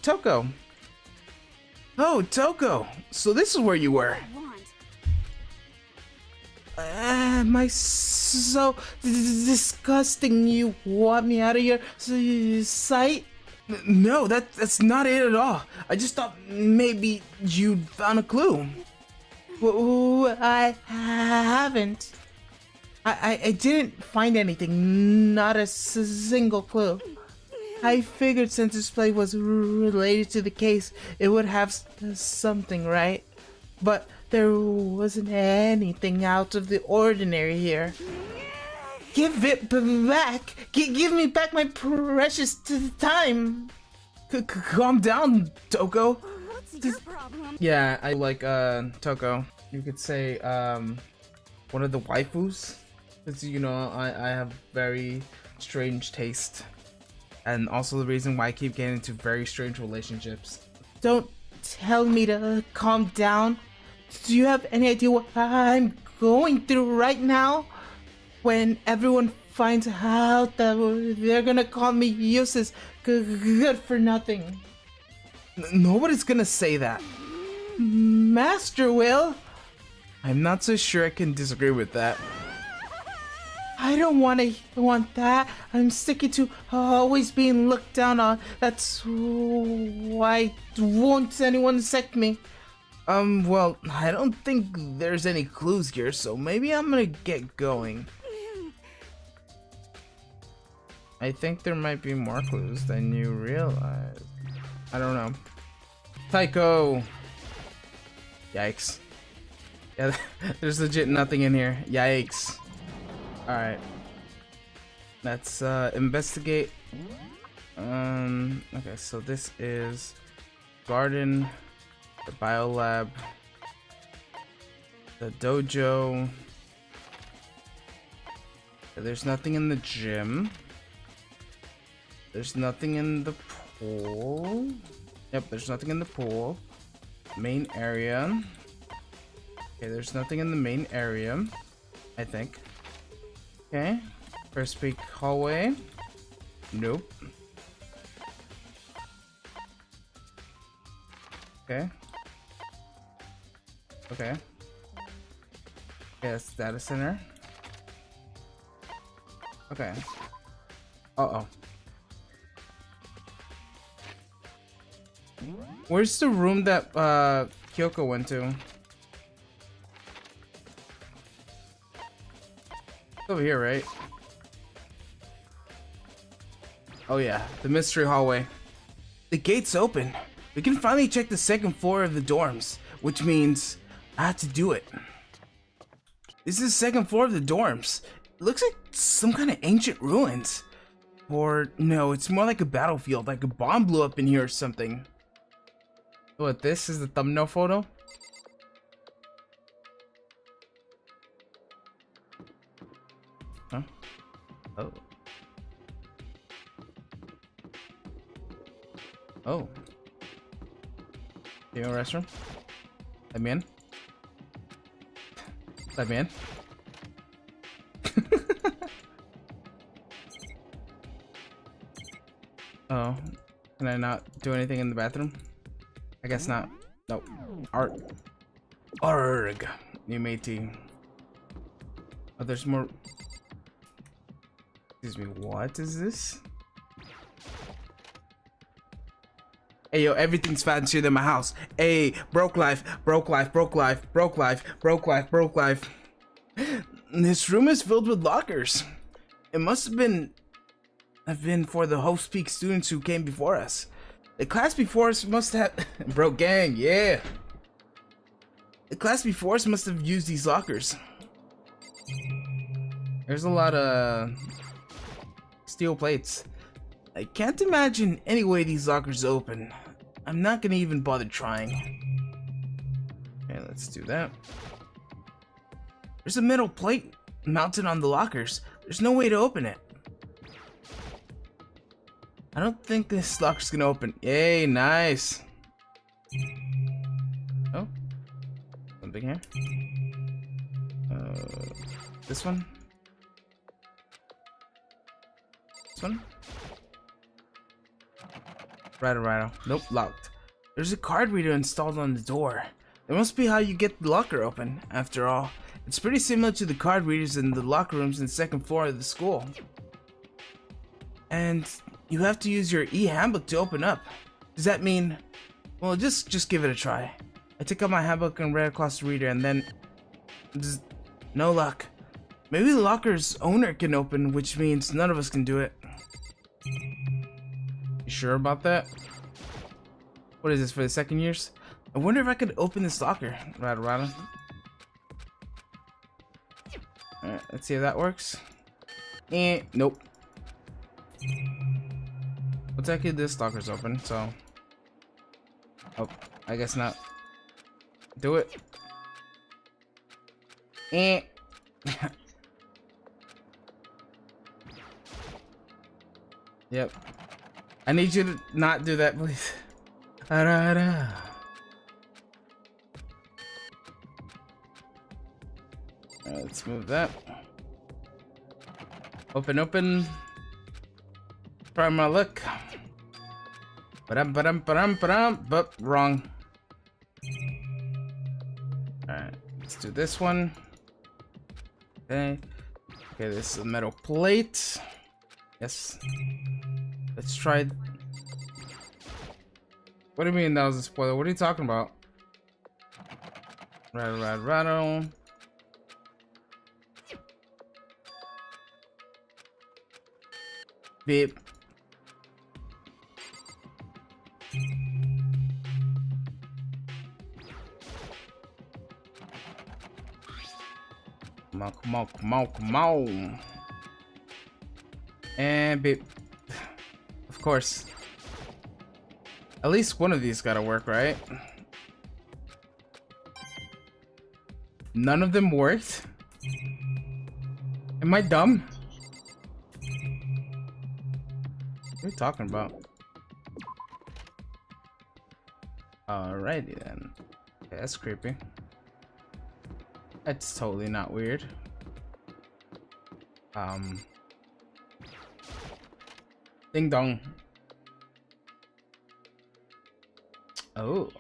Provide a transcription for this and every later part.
Toko. Oh, Toko. So this is where you were. Am I so disgusting? You want me out of your sight? No, that's not it at all. I just thought maybe you found a clue. I haven't. I didn't find anything, not a single clue. I figured since this play was related to the case, it would have something, right? But there wasn't anything out of the ordinary here. Give it back! Give me back my precious time! Calm down, Toko. What's your problem? Yeah, I like Toko. You could say one of the waifus. Because you know, I have very strange taste. And also the reason why I keep getting into very strange relationships. Don't tell me to calm down. Do you have any idea what I'm going through right now? When everyone finds out that they're gonna call me useless, good for nothing. Nobody's gonna say that. Master will. I'm not so sure I can disagree with that. I don't want that. I'm sticking to always being looked down on. That's why won't anyone sect me. Well, I don't think there's any clues here, so maybe I'm gonna get going. I think there might be more clues than you realize. I don't know. Taiko! Yikes. Yeah, there's legit nothing in here. Yikes. Alright. Let's investigate. Okay, so this is garden, the biolab, the dojo. There's nothing in the gym. There's nothing in the pool. Yep, there's nothing in the pool. Main area. Okay, there's nothing in the main area, I think. Okay, first peak hallway. Nope. Okay. Okay. Yes, data center. Okay. Uh-oh. Where's the room that Kyoko went to? It's over here, right? Oh yeah, the mystery hallway. The gate's open. We can finally check the second floor of the dorms, which means I have to do it. This is the second floor of the dorms. It looks like some kind of ancient ruins. Or no, it's more like a battlefield, like a bomb blew up in here or something. What, this is the thumbnail photo? Huh? Oh. Oh. You in a restroom? Let me in. Let me in. Oh. Can I not do anything in the bathroom? I guess not. Nope. Art. Arg. New matey. Oh, there's more. Excuse me, what is this? Hey yo, everything's fancier than my house. Hey, broke life, broke life, broke life, broke life, broke life, broke life. This room is filled with lockers. It must have been for the Host Peak students who came before us. The class before us must have broke gang, yeah. The class before us must have used these lockers. There's a lot of steel plates. I can't imagine any way these lockers open. I'm not gonna even bother trying. Okay, let's do that. There's a metal plate mounted on the lockers. There's no way to open it. I don't think this locker's gonna open. Yay, nice. Oh, something here. This one. This one. Right. Nope, locked. There's a card reader installed on the door. That must be how you get the locker open. After all, it's pretty similar to the card readers in the locker rooms in the second floor of the school. And you have to use your e-handbook to open up. Does that mean... Well, just give it a try. I took out my handbook and read across the reader, and then... Just no luck. Maybe the locker's owner can open, which means none of us can do it. You sure about that? What is this, for the second years? I wonder if I could open this locker. Right. Alright, let's see if that works. Nope. Looks like this locker's open, so... Oh, I guess not. Do it. Yep. I need you to not do that, please. Alright, let's move that. Open. Try my luck. But wrong. Alright, let's do this one. Okay, this is a metal plate. Yes. Let's try. What do you mean that was a spoiler? What are you talking about? Right. Beep. Come on. And beep. Of course. At least one of these gotta work, right? None of them worked? Am I dumb? What are you talking about? Alrighty then. Okay, that's creepy. That's totally not weird. Ding dong. Oh.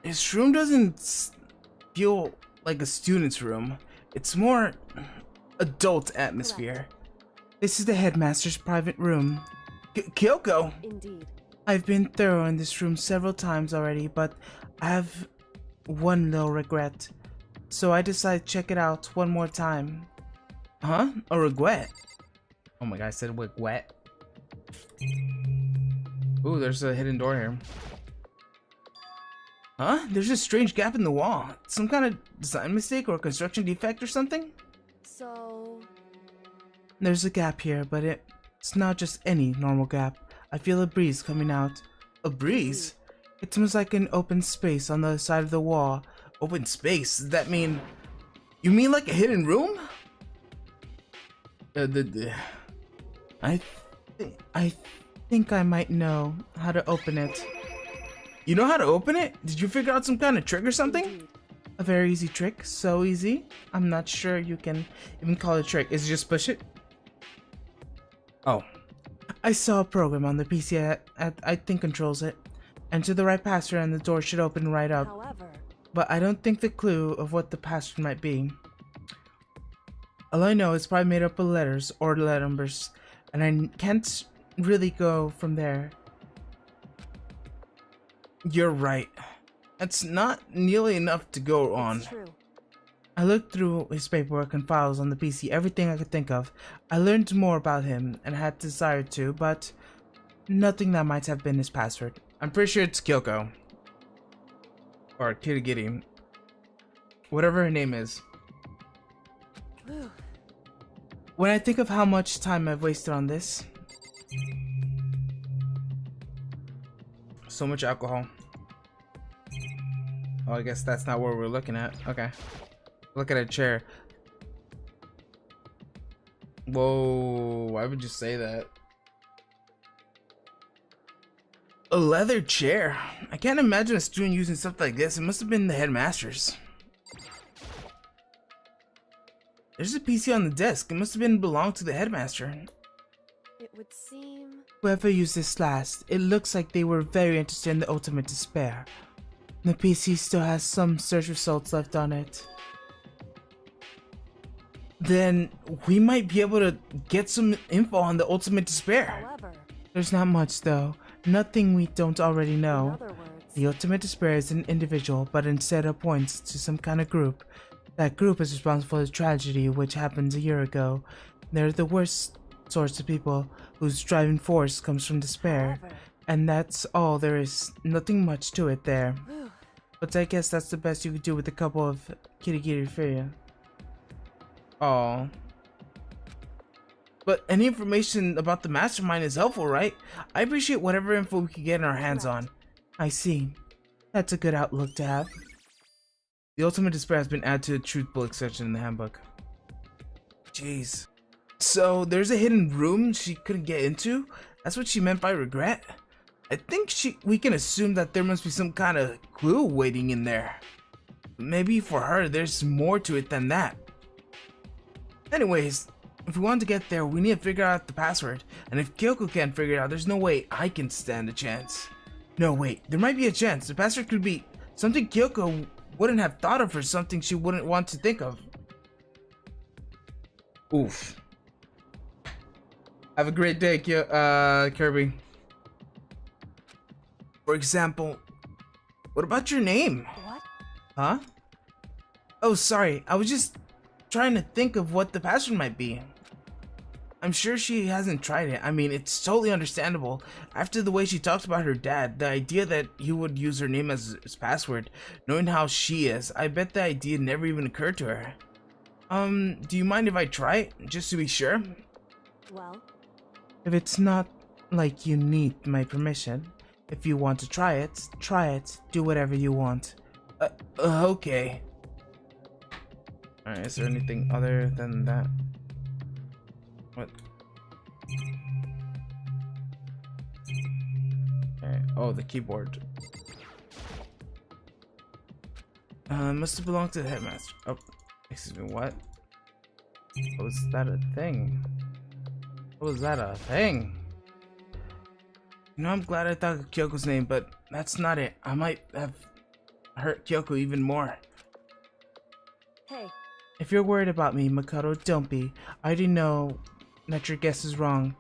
This room doesn't feel like a student's room. It's more adult atmosphere. This is the headmaster's private room. Kyoko! Indeed. I've been thorough in this room several times already, but I have one little regret. So I decided to check it out one more time. Huh? A regret? Oh my god, I said regret. Ooh, there's a hidden door here. Huh? There's a strange gap in the wall. Some kind of design mistake or construction defect or something? So... There's a gap here, but it's not just any normal gap. I feel a breeze coming out. A breeze? It seems like an open space on the other side of the wall. Open space? Does that mean... You mean like a hidden room? I think I might know how to open it. You know how to open it? Did you figure out some kind of trick or something? Indeed. A very easy trick. So easy. I'm not sure you can even call it a trick. Is it just push it? Oh. I saw a program on the PC I think controls it. Enter the right password and the door should open right up. However... But I don't think the clue of what the password might be. All I know is probably made up of letters or letter numbers, and I can't really go from there. You're right. That's not nearly enough to go on. It's true. I looked through his paperwork and files on the PC, everything I could think of. I learned more about him and had desired to, but nothing that might have been his password. I'm pretty sure it's Kyoko. Or Kitty. Whatever her name is. When I think of how much time I've wasted on this. So much alcohol. Oh, I guess that's not what we're looking at. Okay. Look at a chair. Whoa, why would you say that? A leather chair. I can't imagine a student using something like this. It must have been the headmaster's. There's a PC on the desk. It must have belonged to the headmaster. It would seem... Whoever used this last, it looks like they were very interested in the ultimate despair. The PC still has some search results left on it. Then we might be able to get some info on the ultimate despair. However, There's not much though. Nothing we don't already in know. other words, The ultimate despair is an individual, but instead it points to some kind of group. That group is responsible for the tragedy which happened a year ago. They're the worst sorts of people whose driving force comes from despair. however, And that's all there is. Nothing much to it there. whew, But I guess that's the best you could do with a couple of kitty for you. Oh. But any information about the mastermind is helpful, right? I appreciate whatever info we can get our hands on. I see. That's a good outlook to have. The ultimate despair has been added to the truth bullet section in the handbook. Jeez. So there's a hidden room she couldn't get into? That's what she meant by regret? I think we can assume that there must be some kind of clue waiting in there. Maybe for her there's more to it than that. Anyways, if we want to get there, we need to figure out the password. And if Kyoko can't figure it out, there's no way I can stand a chance. No, wait, there might be a chance. The password could be something Kyoko wouldn't have thought of, or something she wouldn't want to think of. Oof. Have a great day, Kirby. For example, what about your name? what? Huh? Oh, sorry. I was just trying to think of what the password might be. I'm sure she hasn't tried it. I mean, it's totally understandable. After the way she talked about her dad, the idea that he would use her name as his password, knowing how she is, I bet the idea never even occurred to her. Do you mind if I try it, just to be sure? Well, If it's not like you need my permission, if you want to try it, do whatever you want. Okay. Alright, is there anything other than that? What? Alright, oh, the keyboard. Must have belonged to the headmaster. Oh, excuse me, what? Was that a thing? Was that a thing? You know, I'm glad I thought of Kyoko's name, but that's not it. I might have hurt Kyoko even more. hey, If you're worried about me, Makoto, don't be. I already know that your guess is wrong.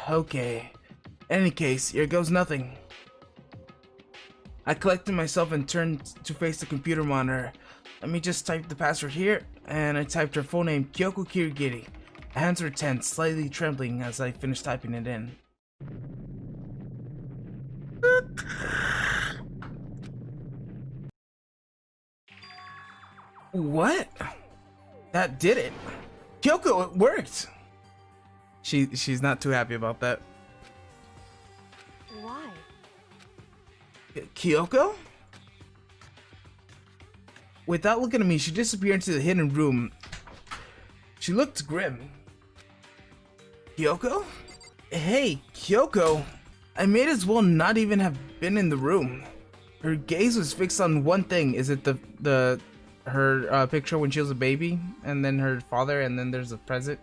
Okay. In any case, here goes nothing. I collected myself and turned to face the computer monitor. Let me just type the password here, and I typed her full name, Kyoko Kirigiri. Hands were tense, slightly trembling as I finished typing it in. What? That did it. Kyoko, it worked. She's not too happy about that. why? Kyoko? Without looking at me, she disappeared into the hidden room. She looked grim. Kyoko? Hey, Kyoko. I may as well not even have been in the room. Her gaze was fixed on one thing. Is it her picture when she was a baby, and then her father, and then there's a present?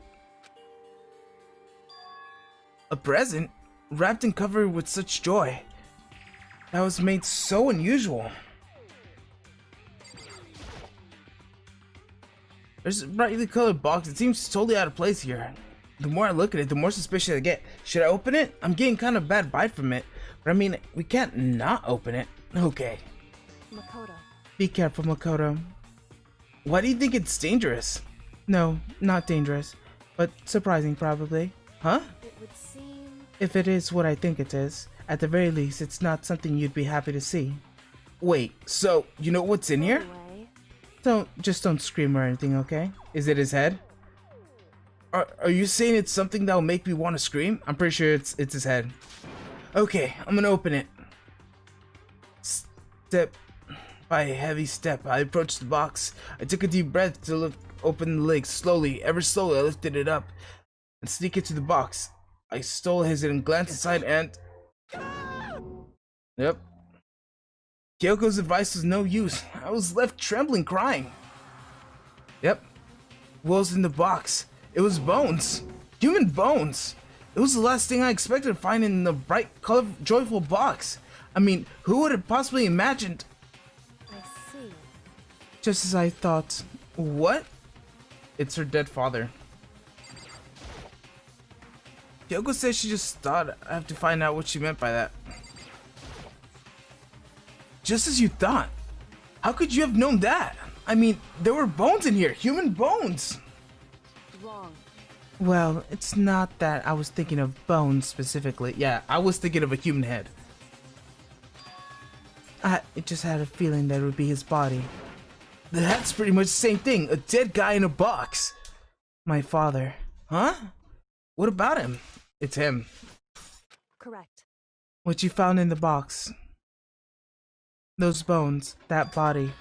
A present? Wrapped and covered with such joy. That was made so unusual. There's a brightly colored box. It seems totally out of place here. The more I look at it, the more suspicious I get. Should I open it? I'm getting kind of bad vibe from it. But I mean, we can't not open it. Okay. Makoto. Be careful, Makoto. Why do you think it's dangerous? No, not dangerous. But surprising, probably. Huh? It would seem... If it is what I think it is, at the very least, it's not something you'd be happy to see. Wait, so, you know what's in here? Anyway, Don't scream or anything, okay? Is it his head? Are you saying it's something that'll make me want to scream? I'm pretty sure it's his head. Okay, I'm gonna open it. Step by a heavy step, I approached the box. I took a deep breath to open the lid. Slowly, ever slowly, I lifted it up and sneaked into the box. I stole a hesitant glance inside and... Yep. Kyoko's advice was no use. I was left trembling, crying. Yep. What was in the box? It was bones. Human bones. It was the last thing I expected to find in the bright, colorful, joyful box. I mean, who would have possibly imagined? I see. Just as I thought. What? It's her dead father. Kyoko says she just thought. I have to find out what she meant by that. Just as you thought? How could you have known that? I mean, there were bones in here, human bones. Wrong. Well, it's not that I was thinking of bones specifically. Yeah, I was thinking of a human head. It just had a feeling that it would be his body. That's pretty much the same thing. A dead guy in a box. My father. Huh? What about him? It's him. Correct. What you found in the box. Those bones, that body,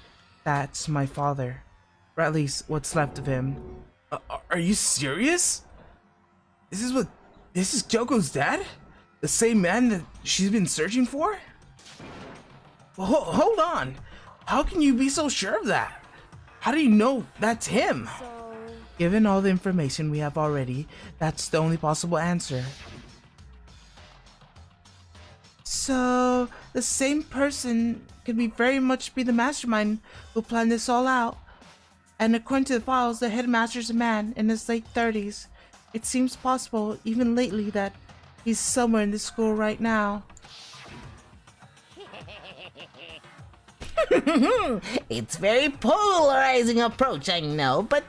that's my father. Or at least what's left of him. Are you serious? This is Kyoko's dad? The same man that she's been searching for? Well, hold on. How can you be so sure of that? How do you know that's him? So... Given all the information we have already, that's the only possible answer. So, the same person could very much be the mastermind who planned this all out. And according to the files, the headmaster's a man in his late 30s. It seems possible, even lately, that he's somewhere in this school right now. It's very polarizing approach, I know, but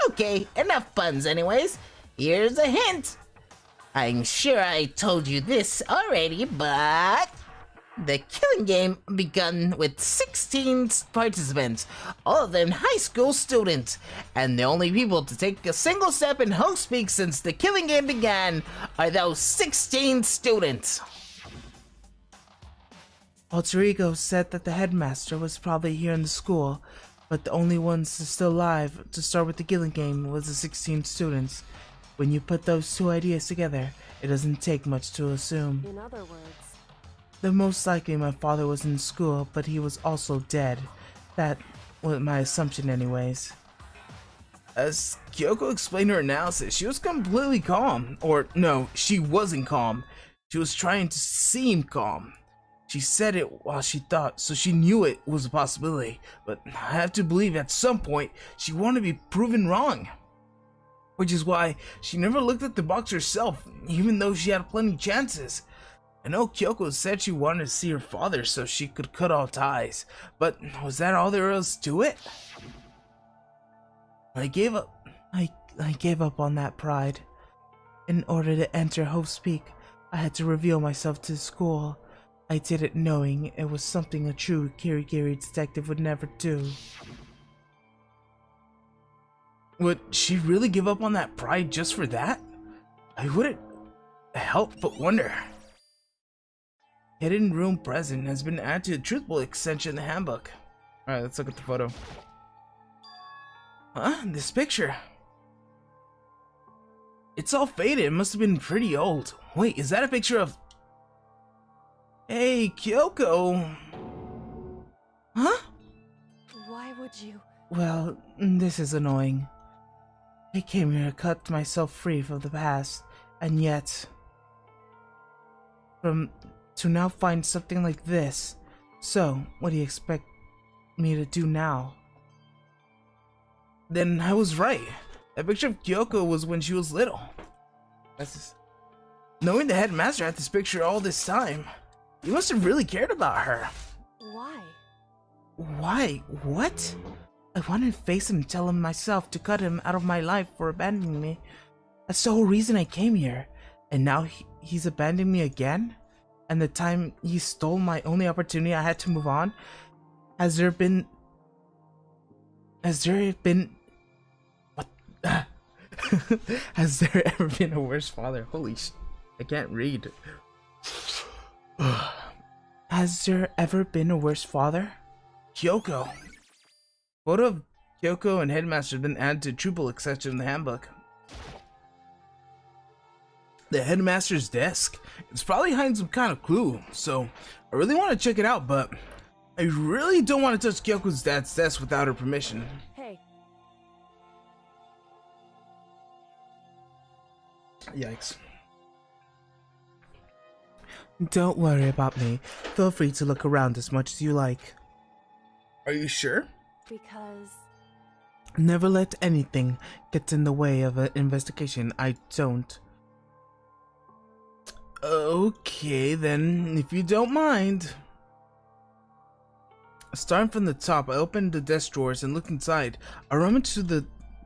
okay, enough puns anyways. Here's a hint. I'm sure I told you this already, but the killing game begun with 16 participants, all of them high school students, and the only people to take a single step in host speak since the killing game began are those 16 students. Alter Ego said that the headmaster was probably here in the school, but the only ones still alive to start with the killing game was the 16 students. When you put those two ideas together, it doesn't take much to assume. In other words... The most likely my father was in school, but he was also dead. That was my assumption anyways. As Kyoko explained her analysis, she was completely calm. Or no, she wasn't calm. She was trying to seem calm. She said it while she thought, so she knew it was a possibility. But I have to believe at some point she wanted to be proven wrong. Which is why she never looked at the box herself, even though she had plenty of chances. I know Kyoko said she wanted to see her father so she could cut all ties, but was that all there was to it? I gave up. I gave up on that pride. In order to enter Hope's Peak, I had to reveal myself to the school. I did it knowing it was something a true Kirigiri detective would never do. Would she really give up on that pride just for that? I wouldn't help but wonder. Hidden room present has been added to the truthful extension in the handbook. Alright, let's look at the photo. Huh? This picture. It's all faded. It must have been pretty old. Wait, is that a picture of... Hey, Kyoko. Huh? Why would you... Well, this is annoying. I came here to cut myself free from the past, and yet... to now find something like this. So, what do you expect me to do now? Then I was right. That picture of Kyoko was when she was little. That's just... Knowing the headmaster had this picture all this time, he must have really cared about her. Why? Why? What? I wanted to face him and tell him myself to cut him out of my life for abandoning me. That's the whole reason I came here. And now he's abandoned me again? And the time he stole my only opportunity I had to move on? Has there been... What? Has there ever been a worse father? Holy sh... I can't read. Has there ever been a worse father? Kyoko. Photo of Kyoko and Headmaster have been added to Trouble exception in the handbook. The Headmaster's desk. It's probably hiding some kind of clue, so I really want to check it out, but I really don't want to touch Kyoko's dad's desk without her permission. Hey. Yikes. Don't worry about me. Feel free to look around as much as you like. Are you sure? Because... Never let anything get in the way of an investigation. I don't. Okay, then, if you don't mind. Starting from the top, I opened the desk drawers and looked inside. I rummaged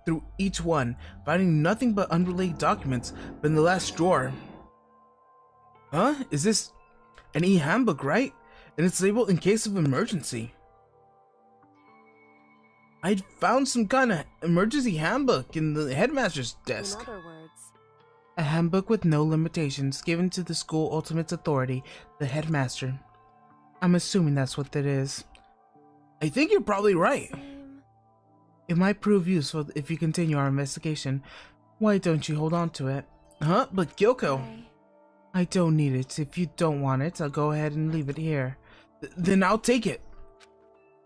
through each one, finding nothing but unrelated documents. But in the last drawer... Huh? Is this an e-handbook, right? And it's labeled in case of emergency. I'd found some kind of emergency handbook in the headmaster's desk. In other words... A handbook with no limitations, given to the school ultimate authority, the headmaster. I'm assuming that's what that is. I think you're probably right. It might prove useful if you continue our investigation. Why don't you hold on to it? Huh? But Kyoko... I don't need it. If you don't want it, I'll go ahead and leave it here. Then I'll take it.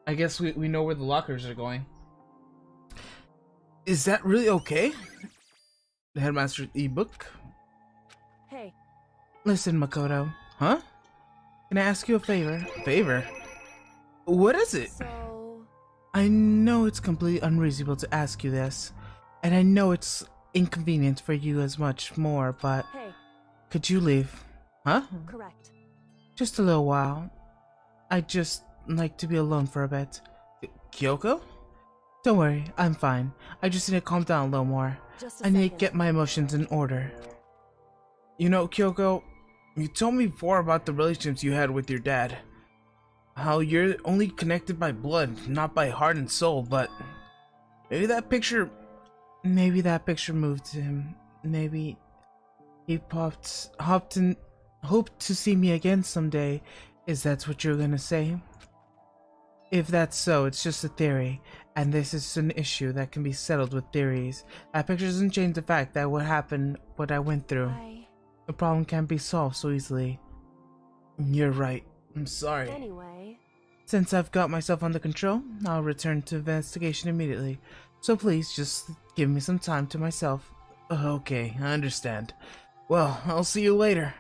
I guess we know where the lockers are going. Is that really okay? The headmaster's ebook? Hey. Listen, Makoto. Huh? Can I ask you a favor? Favor? What is it? So... I know it's completely unreasonable to ask you this. And I know it's inconvenient for you as much more, but... Hey. Could you leave? Huh? Correct. Just a little while. I'd just like to be alone for a bit. Kyoko? Don't worry, I'm fine. I just need to calm down a little more. Just a I need to second. get my emotions in order. You know, Kyoko, you told me before about the relationships you had with your dad. How you're only connected by blood, not by heart and soul, but maybe that picture moved him. Maybe he hoped to see me again someday. Is that what you're gonna say? If that's so, it's just a theory, and this is an issue that can be settled with theories. That picture doesn't change the fact that what happened, what I went through. The problem can't be solved so easily. You're right. I'm sorry. Anyway... Since I've got myself under control, I'll return to investigation immediately. So please, just give me some time to myself. Okay, I understand. Well, I'll see you later.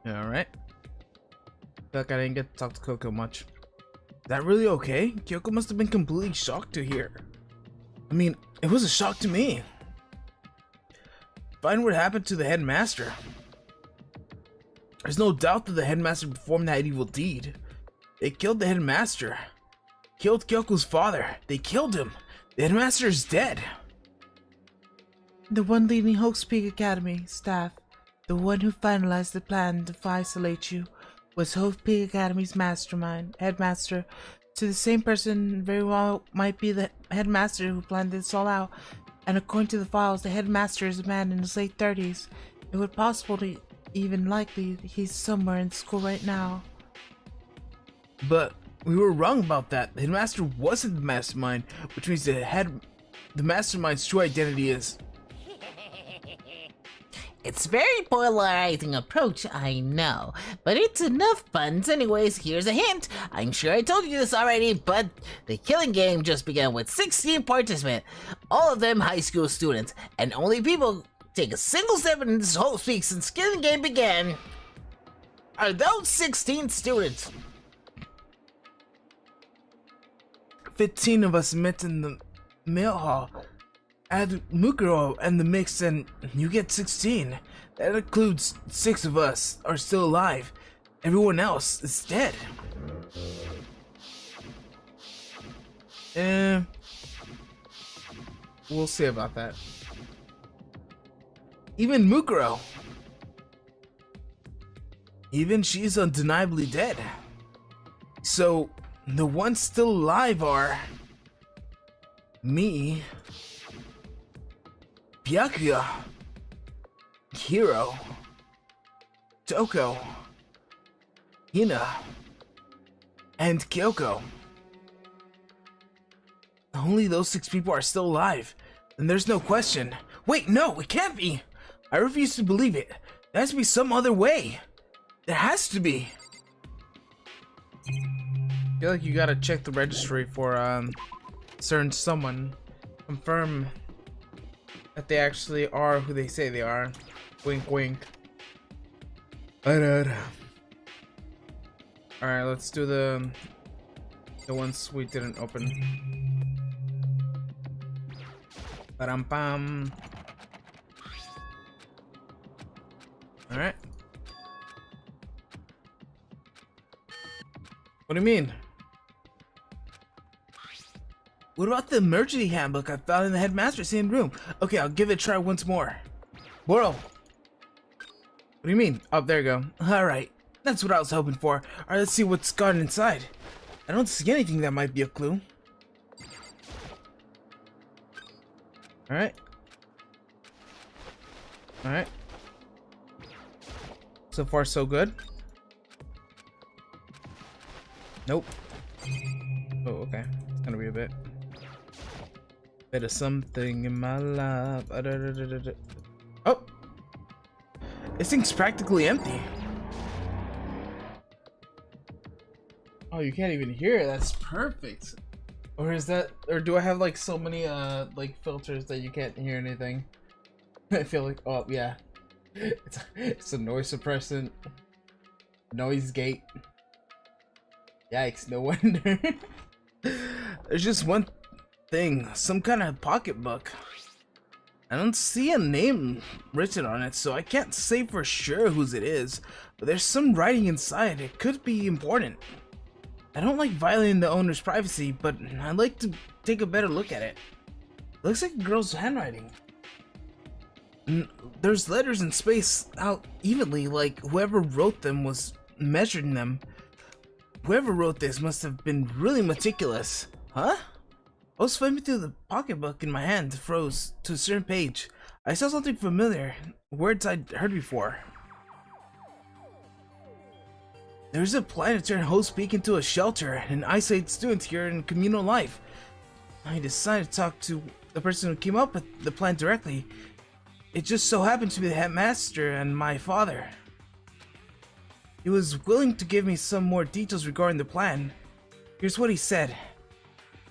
Alright. Feel like I didn't get to talk to Kyoko much. Is that really okay? Kyoko must have been completely shocked to hear. I mean, it was a shock to me. Find what happened to the headmaster. There's no doubt that the headmaster performed that evil deed. They killed the headmaster. Killed Kyoko's father. They killed him. The headmaster is dead. The one leading Hope's Peak Academy staff, the one who finalized the plan to isolate you, was Hope Peak Academy's mastermind, headmaster. To the same person, very well might be the headmaster who planned this all out. And according to the files, the headmaster is a man in his late 30s. It would possible to even likely he's somewhere in school right now. But we were wrong about that. The headmaster wasn't the mastermind, which means the mastermind's true identity is... It's very polarizing approach, I know, but it's enough puns anyways. Here's a hint. I'm sure I told you this already, but the killing game just began with 16 participants, all of them high school students, and only people take a single step in this whole speak since killing game began are those 16 students. 15 of us met in the mail hall. Add Mukuro and the mix and you get 16. That includes 6 of us are still alive. Everyone else is dead. We'll see about that. Even Mukuro. Even she's undeniably dead. So, the ones still alive are... me... Byakuya, Hiro, Toko, Hina, and Kyoko. Only those 6 people are still alive, and there's no question. Wait, no, it can't be! I refuse to believe it. There has to be some other way. There has to be. I feel like you gotta check the registry for certain someone. Confirm that they actually are who they say they are. Wink wink. Alright, let's do the ones we didn't open. Ba-dum-bum. Alright. What do you mean? What about the emergency handbook I found in the headmaster's hidden room? Okay, I'll give it a try once more. Boro! What do you mean? Oh, there you go. Alright, that's what I was hoping for. Alright, let's see what's got inside. I don't see anything that might be a clue. Alright. Alright. So far, so good. Nope. Oh, okay. It's gonna be a bit of something in my life. Oh! This thing's practically empty. Oh, you can't even hear it. That's perfect. Or is that, or do I have like so many like filters that you can't hear anything? I feel like, oh yeah, it's a noise suppressant, noise gate. Yikes! No wonder. There's just one thing, some kind of pocketbook. I don't see a name written on it, so I can't say for sure whose it is. But there's some writing inside. It could be important. I don't like violating the owner's privacy, but I'd like to take a better look at it. It looks like a girl's handwriting. There's letters in space out evenly, like whoever wrote them was measuring them. Whoever wrote this must have been really meticulous. Huh? I was flipping through the pocketbook in my hand, froze to a certain page. I saw something familiar, words I'd heard before. There's a plan to turn host peak into a shelter and isolate students here in communal life. I decided to talk to the person who came up with the plan directly. It just so happened to be the headmaster and my father. He was willing to give me some more details regarding the plan. Here's what he said.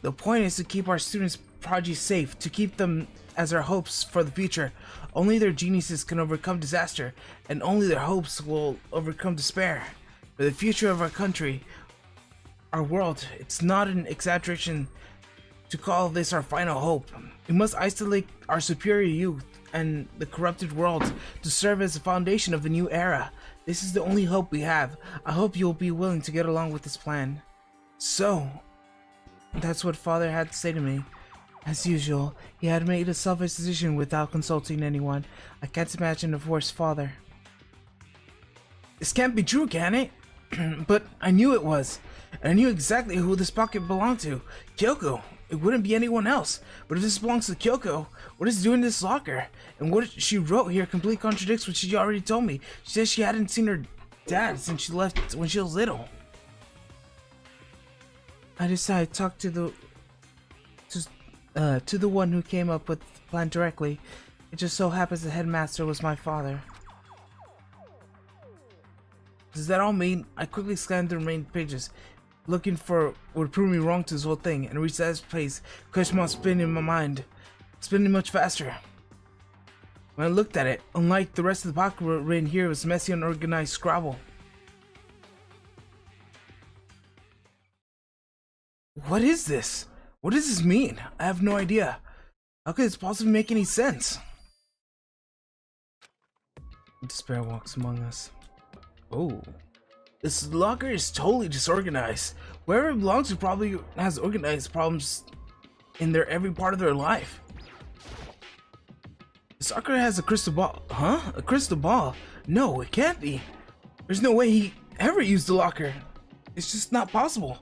The point is to keep our students' prodigy safe, to keep them as our hopes for the future. Only their geniuses can overcome disaster, and only their hopes will overcome despair. For the future of our country, our world, it's not an exaggeration to call this our final hope. We must isolate our superior youth and the corrupted world to serve as the foundation of a new era. This is the only hope we have. I hope you'll be willing to get along with this plan. So, that's what Father had to say to me. As usual, he had made a selfish decision without consulting anyone. I can't imagine a worse father. This can't be true, can it? But I knew it was. And I knew exactly who this pocket belonged to. Kyoko. It wouldn't be anyone else. But if this belongs to Kyoko, what is doing in this locker? And what she wrote here completely contradicts what she already told me. She says she hadn't seen her dad since she left when she was little. I decided to talk to the one who came up with the plan directly. It just so happens the headmaster was my father. Does that all mean? I quickly scanned the remaining pages, looking for what would prove me wrong to this whole thing, and reached that place. Question mark spinning in my mind, spinning much faster. When I looked at it, unlike the rest of the pocket written here, it was messy, unorganized scrabble. What is this? What does this mean? I have no idea. How could this possibly make any sense? Despair walks among us. Oh. This locker is totally disorganized. Whoever it belongs to probably has organized problems in their every part of their life. This locker has a crystal ball. Huh? A crystal ball? No, it can't be. There's no way he ever used the locker. It's just not possible.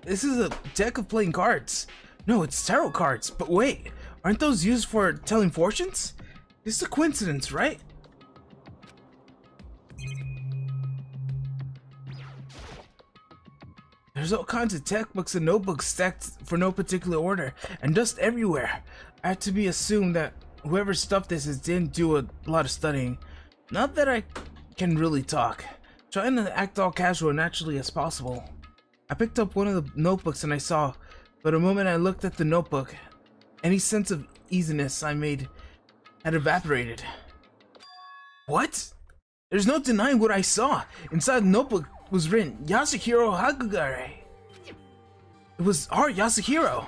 This is a deck of playing cards. No, it's tarot cards. But wait, aren't those used for telling fortunes? This is a coincidence, right? There's all kinds of textbooks and notebooks stacked for no particular order, and dust everywhere. I have to be assumed that whoever stuffed this didn't do a lot of studying. Not that I can really talk. Trying to act all casual and naturally as possible. I picked up one of the notebooks and I saw, but the moment I looked at the notebook, any sense of easiness I made had evaporated. What? There's no denying what I saw. Inside the notebook was written Yasuhiro Hakugare. It was our Yasuhiro.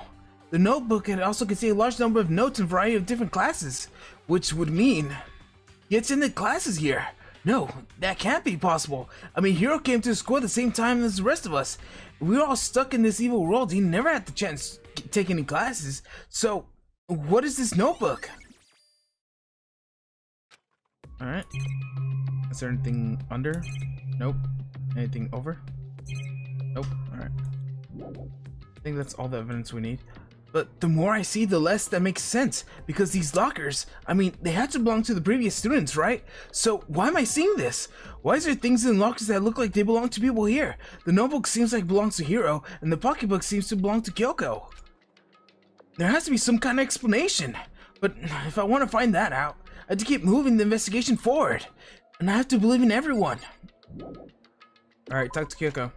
The notebook had also contained a large number of notes in a variety of different classes, which would mean he attended classes here. No, that can't be possible. I mean, Hiro came to school at the same time as the rest of us. We were all stuck in this evil world. He never had the chance to take any classes. So, what is this notebook? Alright. Is there anything under? Nope. Anything over? Nope. Alright. I think that's all the evidence we need. But the more I see, the less that makes sense. Because these lockers, I mean, they had to belong to the previous students, right? So why am I seeing this? Why is there things in lockers that look like they belong to people here? The notebook seems like it belongs to Hiro, and the pocketbook seems to belong to Kyoko. There has to be some kind of explanation. But if I want to find that out, I have to keep moving the investigation forward. And I have to believe in everyone. Alright, talk to Kyoko.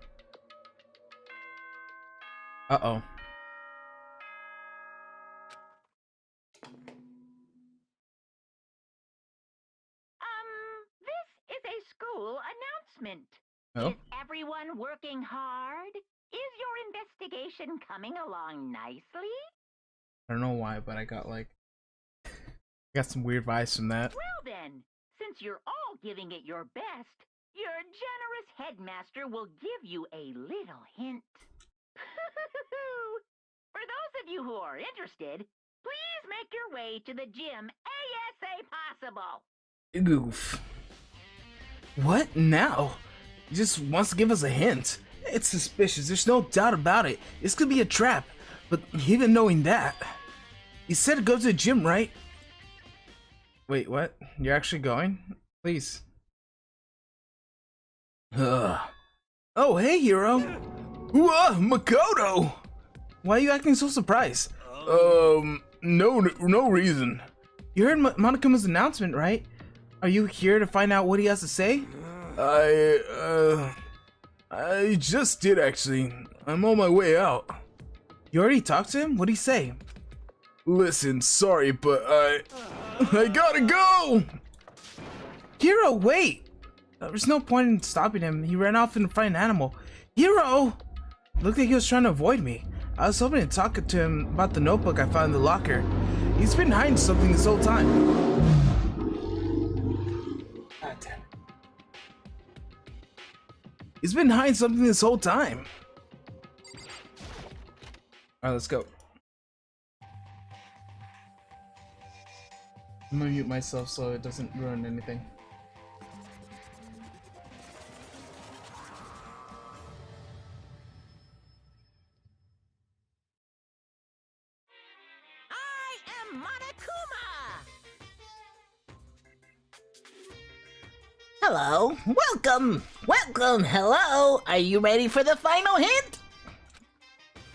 Uh-oh. This is a school announcement. Oh? Is everyone working hard? Is your investigation coming along nicely? I don't know why, but I got some weird vibes from that. Well then, since you're all giving it your best, your generous headmaster will give you a little hint. For those of you who are interested, please make your way to the gym ASA possible. Oof. What now? He just wants to give us a hint. It's suspicious, there's no doubt about it. This could be a trap, but even knowing that, he said to go to the gym, right? Wait, what? You're actually going? Please. Ugh. Oh, hey, Hiro. Makoto! Why are you acting so surprised? No reason. You heard Monokuma's announcement, right? Are you here to find out what he has to say? I just did, actually. I'm on my way out. You already talked to him? What'd he say? Listen, sorry, but I gotta go! Hiro, wait! There's no point in stopping him. He ran off in a frightened animal. Hiro! Looked like he was trying to avoid me. I was hoping to talk to him about the notebook I found in the locker. He's been hiding something this whole time. God damn it. He's been hiding something this whole time. Alright, let's go. I'm gonna mute myself so it doesn't ruin anything. I am Monokuma! Hello, welcome, hello. Are you ready for the final hint?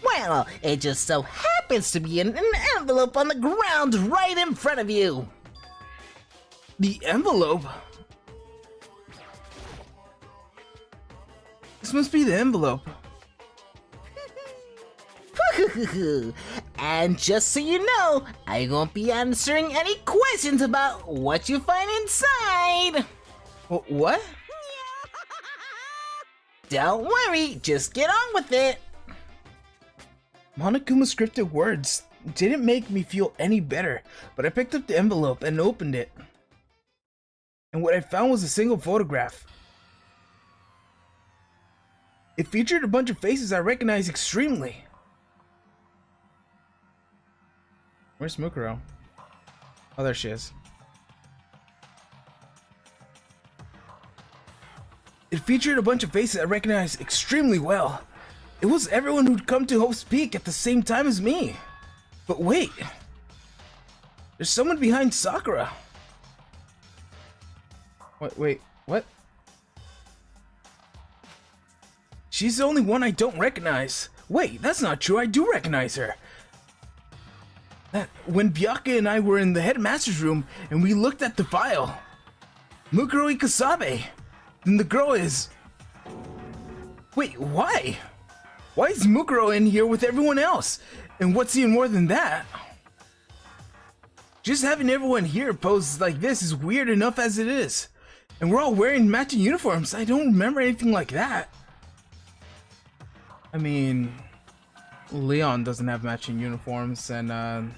Well, it just so happens to be in an envelope on the ground right in front of you. The envelope? This must be the envelope. And just so you know, I won't be answering any questions about what you find inside. What? Don't worry, just get on with it. Monokuma's scripted words didn't make me feel any better, but I picked up the envelope and opened it. And what I found was a single photograph. It featured a bunch of faces I recognized extremely. Where's Mukuro? Oh, there she is. It featured a bunch of faces I recognized extremely well. It was everyone who'd come to Hope's Peak at the same time as me. But wait, there's someone behind Sakura. Wait, what? She's the only one I don't recognize. Wait, that's not true, I do recognize her. When Byakuya and I were in the headmaster's room and we looked at the file, Mukuro Ikasabe, then the girl is... Wait, why? Why is Mukuro in here with everyone else? And what's even more than that? Just having everyone here pose like this is weird enough as it is. And we're all wearing matching uniforms. I don't remember anything like that. I mean, Leon doesn't have matching uniforms, and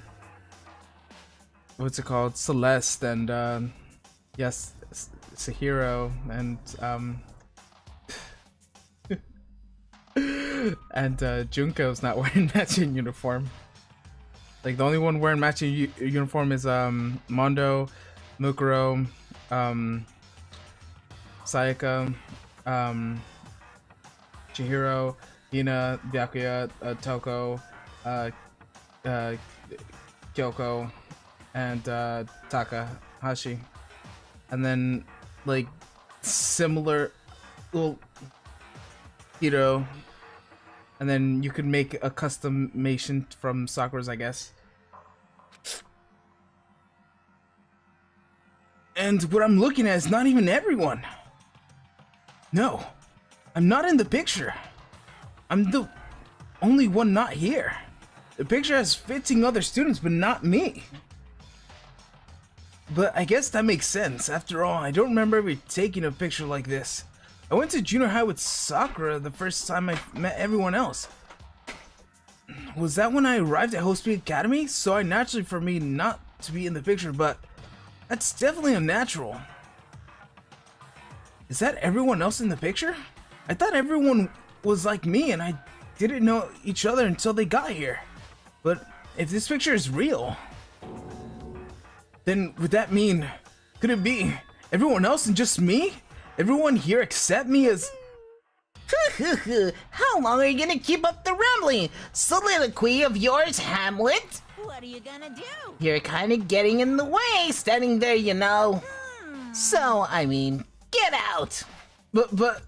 what's it called? Celeste, and yes, Sahiro, and and Junko's not wearing matching uniform. Like, the only one wearing matching uniform is Mondo, Mukuro, Sayaka, Chihiro, Hina, Byakuya, Toko, Kyoko, and Takahashi. And then, like, similar little Hiro. And then you could make a customation from Sakura's, I guess. And what I'm looking at is not even everyone. No, I'm not in the picture. I'm the only one not here. The picture has 15 other students, but not me. But I guess that makes sense. After all, I don't remember ever taking a picture like this. I went to junior high with Sakura the first time I met everyone else. Was that when I arrived at Host Speed Academy? So naturally for me not to be in the picture, but that's definitely unnatural. Is that everyone else in the picture? I thought everyone was like me and I didn't know each other until they got here. But if this picture is real, then would that mean, could it be everyone else and just me? Everyone here except me is... How long are you gonna keep up the rambling? Soliloquy of yours, Hamlet? What are you gonna do? You're kinda getting in the way, standing there, you know. So, I mean, get out! But...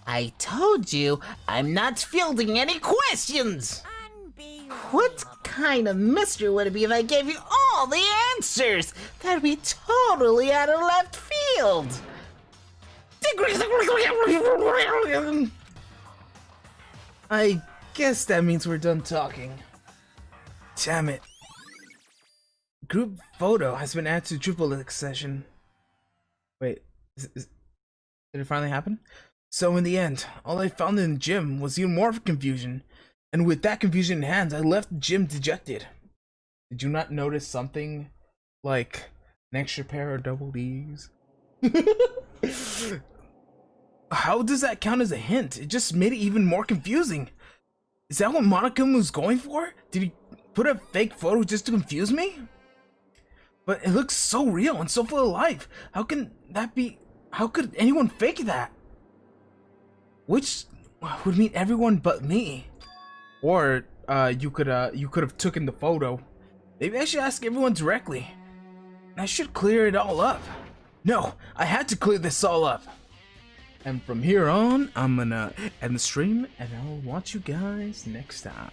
I told you, I'm not fielding any questions! Unbelievable. What kind of mystery would it be if I gave you all the answers? That'd be totally out of left field! I guess that means we're done talking. Damn it. Group photo has been added to duplicate session. Wait, did it finally happen? So in the end, all I found in the gym was even more confusion. And with that confusion in hand, I left the gym dejected. Did you not notice something like an extra pair of double D's? How does that count as a hint? It just made it even more confusing. Is that what Monokuma was going for? Did he put a fake photo just to confuse me? But it looks so real and so full of life. How can that be? How could anyone fake that? Which would mean everyone but me. Or you could have taken the photo. Maybe I should ask everyone directly. I should clear it all up. No, I had to clear this all up. And from here on, I'm gonna end the stream, and I'll watch you guys next time.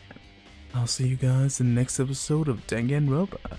I'll see you guys in the next episode of Danganronpa.